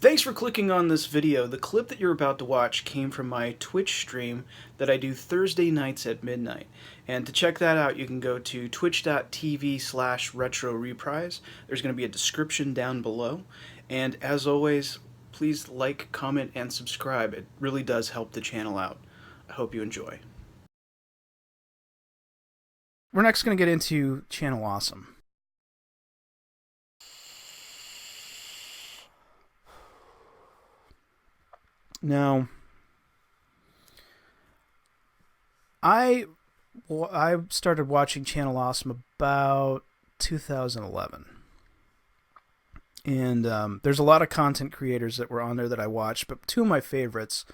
Thanks for clicking on this video. The clip that you're about to watch came from my Twitch stream that I do Thursday nights at midnight. And to check that out, you can go to twitch.tv/retro reprise. There's going to be a description down below. And as always, please like, comment, and subscribe. It really does help the channel out. I hope you enjoy. We're next going to get into Channel Awesome. Now, I started watching Channel Awesome about 2011. And there's a lot of content creators that were on there that I watched, but two of my favorites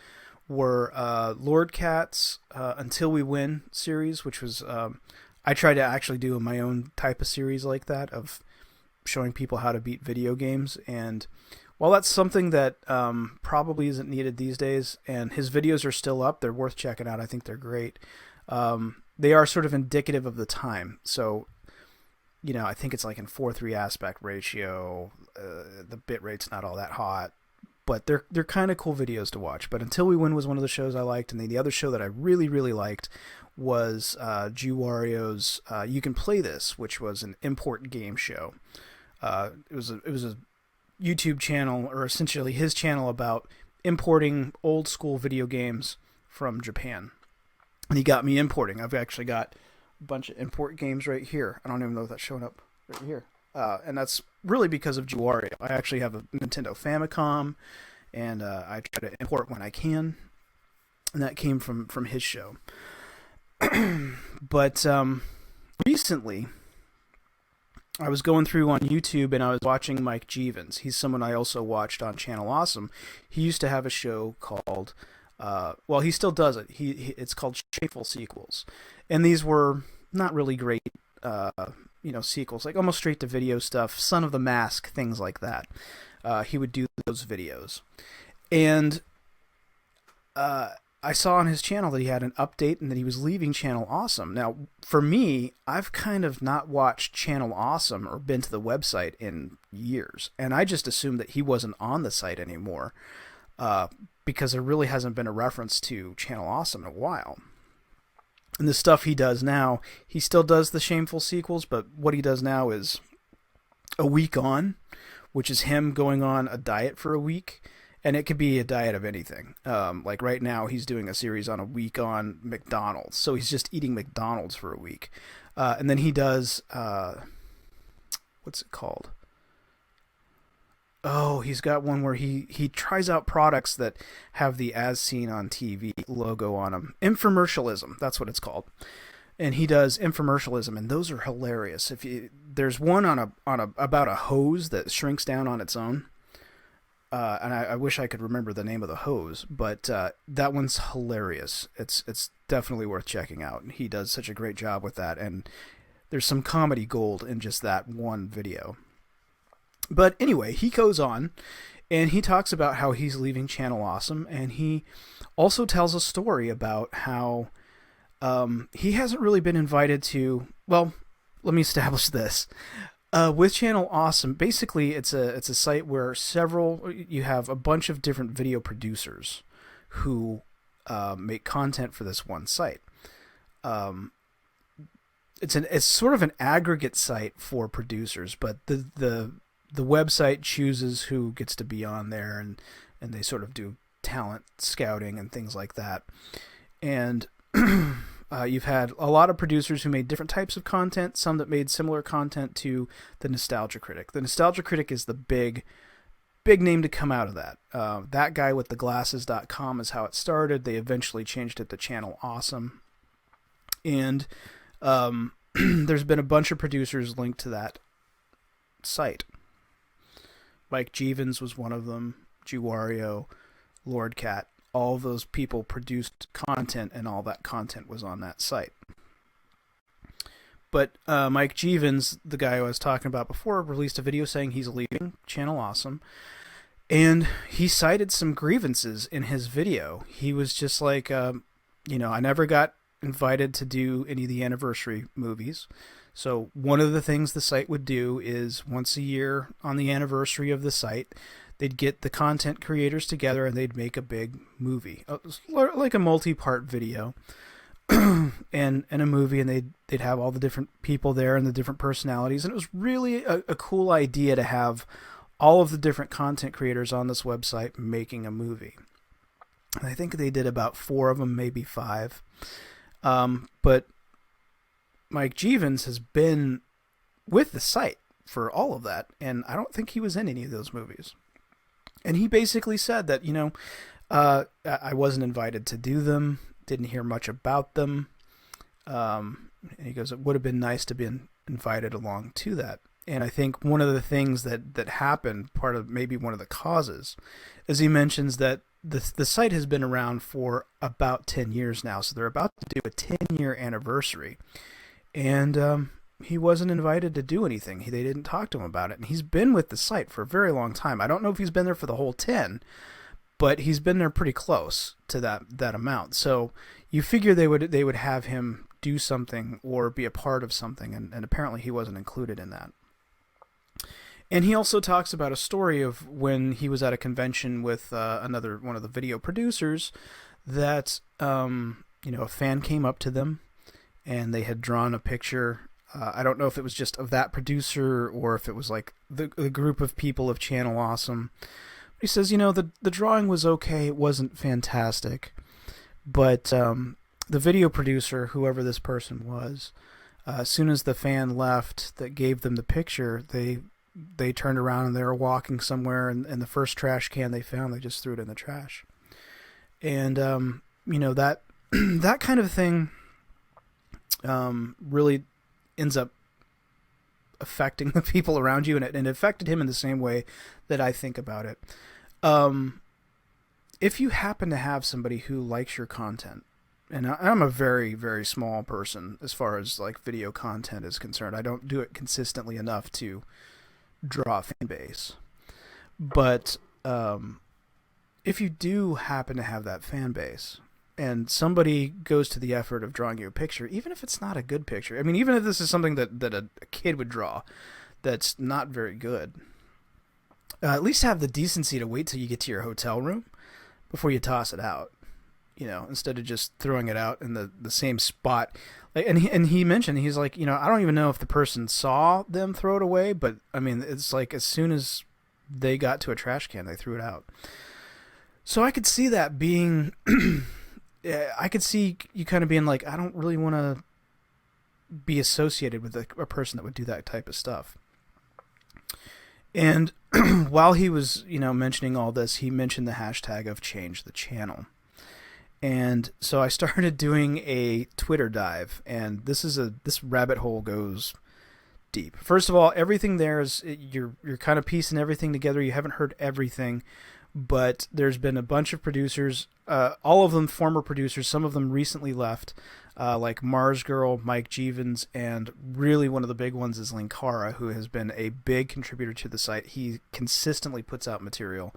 were Lord Cat's Until We Win series, which was, I tried to actually do my own type of series like that, of showing people how to beat video games. And while that's something that probably isn't needed these days, and his videos are still up, they're worth checking out. I think they're great. They are sort of indicative of the time. So, you know, I think it's like in 4:3 aspect ratio. The bit rate's not all that hot, but they're kind of cool videos to watch. But Until We Win was one of the shows I liked, and then the other show that I really liked was Wario's You Can Play This, which was an import game show. It was a YouTube channel, or essentially his channel, about importing old school video games from Japan. And he got me importing. I've actually got a bunch of import games right here. I don't even know if that's showing up right here. And that's really because of Wario. I actually have a Nintendo Famicom, and I try to import when I can. And that came from his show. But recently, I was going through on YouTube and I was watching Mike Jeevans. He's someone I also watched on Channel Awesome. He used to have a show called, well, he still does it. It's called Shameful Sequels. And these were not really great, sequels, like almost straight to video stuff, Son of the Mask, things like that. He would do those videos. And I saw on his channel that he had an update and that he was leaving Channel Awesome. Now, for me, I've kind of not watched Channel Awesome or been to the website in years. And I just assumed that he wasn't on the site anymore because there really hasn't been a reference to Channel Awesome in a while. And the stuff he does now, he still does the Shameful Sequels, but what he does now is a week on, which is him going on a diet for a week. And it could be a diet of anything. Like right now, he's doing a series on a week on McDonald's. So he's just eating McDonald's for a week. And then he does, what's it called? Oh, he's got one where he tries out products that have the As Seen on TV logo on them. Infomercialism, that's what it's called. And he does infomercialism, and those are hilarious. There's one on about a hose that shrinks down on its own. And I wish I could remember the name of the hose, but that one's hilarious. It's definitely worth checking out. He does such a great job with that, and there's some comedy gold in just that one video. But anyway, he goes on, and he talks about how he's leaving Channel Awesome, and he also tells a story about how he hasn't really been invited to... Well, let me establish this. With Channel Awesome, basically it's a site where you have a bunch of different video producers who make content for this one site. It's sort of an aggregate site for producers, but the website chooses who gets to be on there, and they sort of do talent scouting and things like that. And you've had a lot of producers who made different types of content, some that made similar content to the Nostalgia Critic. The Nostalgia Critic is the big name to come out of that. That guy with the glasses.com is how it started. They eventually changed it to Channel Awesome. And there's been a bunch of producers linked to that site. Mike Jeevans was one of them, Wario, Lord Cat. All of those people produced content, and all that content was on that site. But Mike Jeevans, the guy I was talking about before, released a video saying he's leaving Channel Awesome. And he cited some grievances in his video. He was just like, I never got invited to do any of the anniversary movies. So one of the things the site would do is once a year on the anniversary of the site, they'd get the content creators together and they'd make a big movie, like a multi-part video. and a movie, and they'd have all the different people there and the different personalities, and it was really a cool idea to have all of the different content creators on this website making a movie. And I think they did about 4 of them, maybe 5. But Mike Jeevans has been with the site for all of that, and I don't think he was in any of those movies. And he basically said that, I wasn't invited to do them, didn't hear much about them. And he goes, it would have been nice to be invited along to that. And I think one of the things that happened, part of maybe one of the causes, is he mentions that the site has been around for about 10 years now. So they're about to do a 10-year anniversary. And he wasn't invited to do anything. They didn't talk to him about it. And he's been with the site for a very long time. I don't know if he's been there for the whole 10, but he's been there pretty close to that amount. So you figure they would have him do something or be a part of something, and apparently he wasn't included in that. And he also talks about a story of when he was at a convention with another one of the video producers that a fan came up to them and they had drawn a picture. I don't know if it was just of that producer or if it was like the group of people of Channel Awesome. He says, the drawing was okay. It wasn't fantastic. But the video producer, whoever this person was, as soon as the fan left that gave them the picture, they turned around and they were walking somewhere, and the first trash can they found, they just threw it in the trash. And, that that kind of thing really ends up affecting the people around you, and it affected him in the same way that I think about it. If you happen to have somebody who likes your content, and I'm a very, very small person as far as like video content is concerned. I don't do it consistently enough to draw a fan base. But if you do happen to have that fan base, and somebody goes to the effort of drawing you a picture, even if it's not a good picture, I mean, even if this is something that a kid would draw that's not very good, at least have the decency to wait till you get to your hotel room before you toss it out, instead of just throwing it out in the same spot. And he mentioned, he's like, I don't even know if the person saw them throw it away, but I mean, it's like as soon as they got to a trash can, they threw it out. So I could see that being, I could see you kind of being like, I don't really want to be associated with a person that would do that type of stuff. And while he was, mentioning all this, he mentioned the hashtag of changethechannel. And so I started doing a Twitter dive, and this rabbit hole goes deep. First of all, everything there is, you're kind of piecing everything together. You haven't heard everything, but there's been a bunch of producers, all of them former producers, some of them recently left, like Mars Girl, Mike Jeevans, and really one of the big ones is Linkara, who has been a big contributor to the site. He consistently puts out material.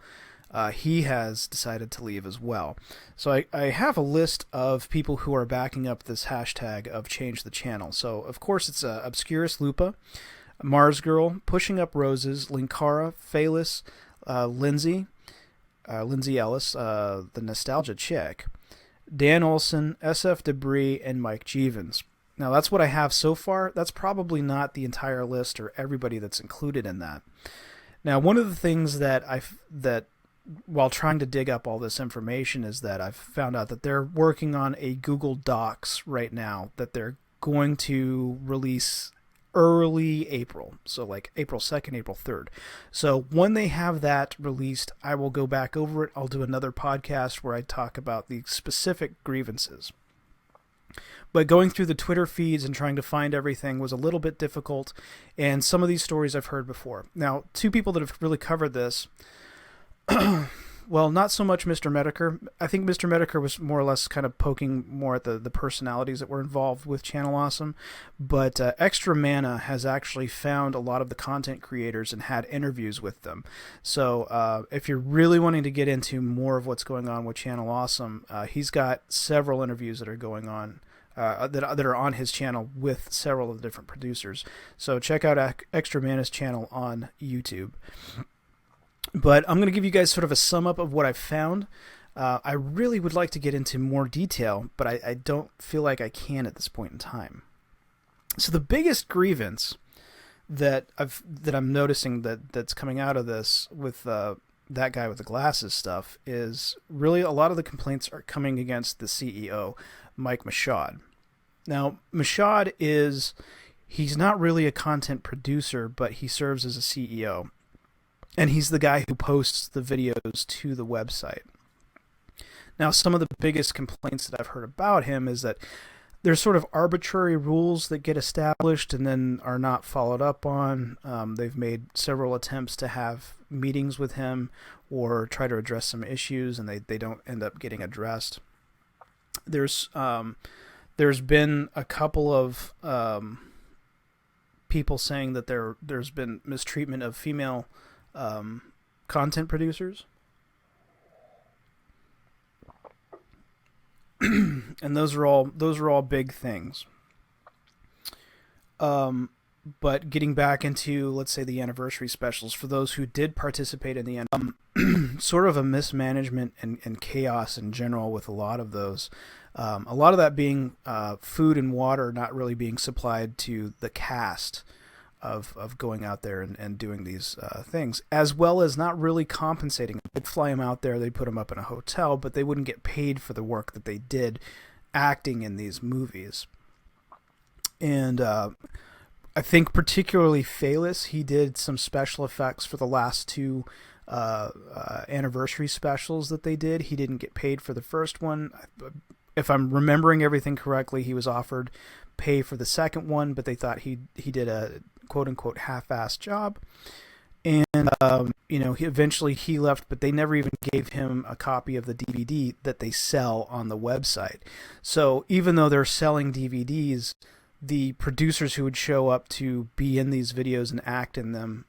He has decided to leave as well. So I have a list of people who are backing up this hashtag of Change the Channel. So, of course, it's Obscurus Lupa, Mars Girl, Pushing Up Roses, Linkara, Phalis, Lindsay Ellis, the Nostalgia Chick, Dan Olson, SF Debris, and Mike Jeevans. Now, that's what I have so far. That's probably not the entire list or everybody that's included in that. Now, one of the things that while trying to dig up all this information is that I've found out that they're working on a Google Docs right now that they're going to release early April. So like April 2nd, April 3rd. So when they have that released, I will go back over it. I'll do another podcast where I talk about the specific grievances. But going through the Twitter feeds and trying to find everything was a little bit difficult, and some of these stories I've heard before. Now, two people that have really covered this, well, not so much Mr. Medicare. I think Mr. Medicare was more or less kind of poking more at the personalities that were involved with Channel Awesome, but Extra Mana has actually found a lot of the content creators and had interviews with them. So if you're really wanting to get into more of what's going on with Channel Awesome, he's got several interviews that are going on, that are on his channel with several of the different producers. So check out Extra Mana's channel on YouTube. But I'm going to give you guys sort of a sum up of what I've found. I really would like to get into more detail, but I don't feel like I can at this point in time. So the biggest grievance that I'm noticing that's coming out of this with that guy with the glasses stuff is really a lot of the complaints are coming against the CEO, Mike Michaud. Now, Michaud he's not really a content producer, but he serves as a CEO. And he's the guy who posts the videos to the website. Now, some of the biggest complaints that I've heard about him is that there's sort of arbitrary rules that get established and then are not followed up on. They've made several attempts to have meetings with him or try to address some issues, and they don't end up getting addressed. There's been a couple of people saying that there's been mistreatment of female content producers. And those are all big things. But getting back into, let's say, the anniversary specials, for those who did participate in the sort of a mismanagement and chaos in general with a lot of those. A lot of that being food and water not really being supplied to the cast of going out there and doing these things, as well as not really compensating. They'd fly them out there, they'd put them up in a hotel, but they wouldn't get paid for the work that they did acting in these movies. And I think particularly Phalis, he did some special effects for the last two anniversary specials that they did. He didn't get paid for the first one. If I'm remembering everything correctly, he was offered pay for the second one, but they thought he did a quote-unquote half-assed job. And, he left, but they never even gave him a copy of the DVD that they sell on the website. So even though they're selling DVDs, the producers who would show up to be in these videos and act in them,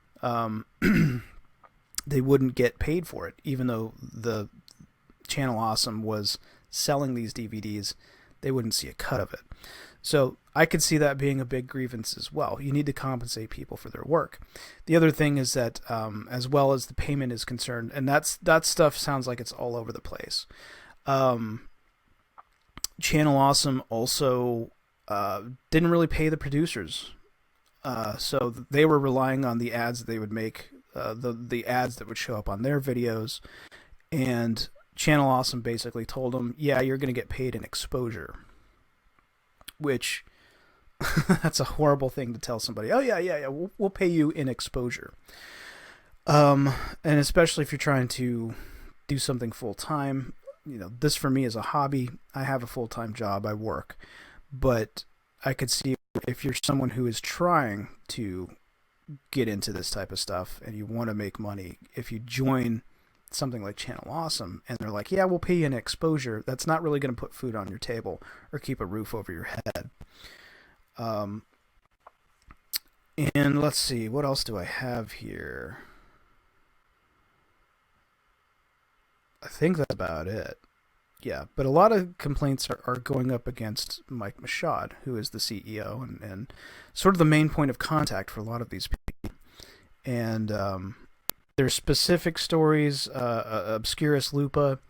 they wouldn't get paid for it, even though the Channel Awesome was selling these DVDs. They wouldn't see a cut of it. So I could see that being a big grievance as well. You need to compensate people for their work. The other thing is that as well as the payment is concerned, and that stuff sounds like it's all over the place. Channel Awesome also didn't really pay the producers. So they were relying on the ads that they would make, the ads that would show up on their videos. And Channel Awesome basically told them, yeah, you're going to get paid in exposure. Which, that's a horrible thing to tell somebody. Oh, yeah, we'll pay you in exposure. And especially if you're trying to do something full-time. This for me is a hobby. I have a full-time job. I work. But I could see if you're someone who is trying to get into this type of stuff and you want to make money, if you join something like Channel Awesome and they're like, yeah, we'll pay you an exposure, that's not really going to put food on your table or keep a roof over your head. And let's see, what else do I have here? I think that's about it. Yeah, but a lot of complaints are going up against Mike Michaud, who is the CEO and sort of the main point of contact for a lot of these people. And there's specific stories. Obscurus Lupa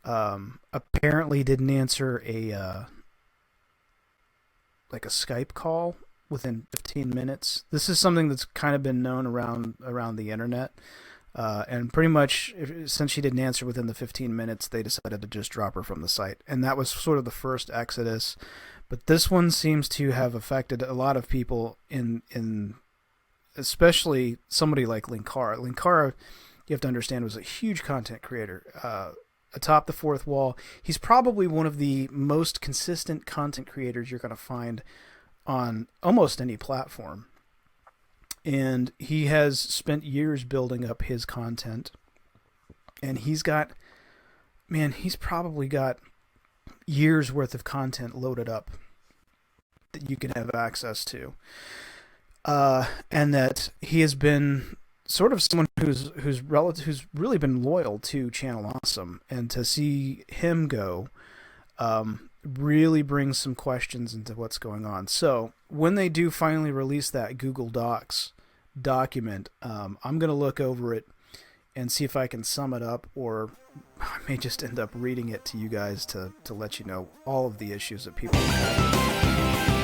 apparently didn't answer a Skype call within 15 minutes. This is something that's kind of been known around the internet. And pretty much, since she didn't answer within the 15 minutes, they decided to just drop her from the site. And that was sort of the first exodus. But this one seems to have affected a lot of people in especially somebody like Linkara. Linkara, you have to understand, was a huge content creator. Atop the Fourth Wall, he's probably one of the most consistent content creators you're going to find on almost any platform. And he has spent years building up his content. And he's probably got years worth of content loaded up that you can have access to. And that he has been sort of someone who's really been loyal to Channel Awesome. And to see him go really brings some questions into what's going on. So when they do finally release that Google Docs document, I'm going to look over it and see if I can sum it up, or I may just end up reading it to you guys to let you know all of the issues that people have.